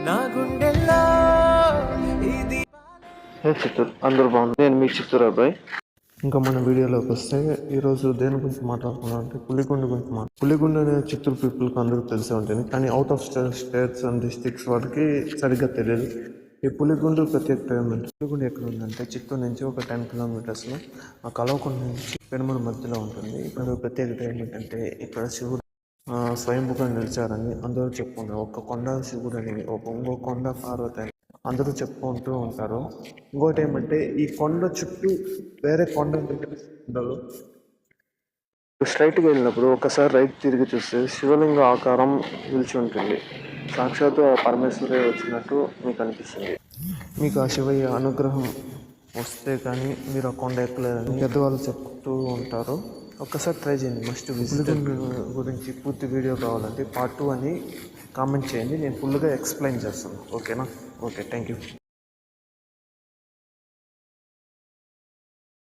నా గుండెల్లో ఇది. హే చిత్తూరు, అందరూ బాగుంది. నేను మీ చిత్తూరు అబ్బాయి. ఇంకా మన వీడియోలోకి వస్తే ఈరోజు దేని గురించి మాట్లాడుకున్నాం అంటే పులిగుండ గురించి పులిగుండ అనేది చిత్తూరు పీపుల్కి అందరికీ తెలిసే ఉంటుంది, కానీ out of states and districts వాటికి సరిగ్గా తెలియదు. ఈ పులిగుండ ప్రత్యేకత ఏమంటే, పులిగుండ ఎక్కడ ఉందంటే చిత్తూరు నుంచి ఒక 10 కిలోమీటర్స్లో ఆ కలవకొండ నుంచి పెనుమల మధ్యలో ఉంటుంది. ఇక్కడ ప్రత్యేకత ఏమిటంటే ఇక్కడ శివుడు స్వయంభుగా నిలిచారని అందరూ చెప్పుకుంటారు. ఒక కొండ శివుడు అని, ఇంకో కొండ పార్వతి అని అందరూ చెప్పుకుంటూ ఉంటారు. ఇంకోటి ఏమంటే ఈ కొండ చుట్టూ వేరే కొండ ఉండదు. స్ట్రైట్గా వెళ్ళినప్పుడు ఒకసారి రైట్ తిరిగి చూస్తే శివలింగ ఆకారం నిలిచి ఉంటుంది. సాక్షాత్తు పరమేశ్వరే వచ్చినట్టు మీకు అనిపిస్తుంది. మీకు ఆ శివయ్య అనుగ్రహం వస్తే కానీ మీరు ఆ కొండ ఎక్కలేదని పెద్దవాళ్ళు చెప్తూ ఉంటారు. ఒక్కసారి ట్రై చేయండి, మస్ట్ విజిట్. గురించి పూర్తి వీడియో కావాలంటే పార్ట్ 2 అని కామెంట్ చేయండి, నేను ఫుల్గా ఎక్స్ప్లెయిన్ చేస్తాను. ఓకేనా? Okay, thank you.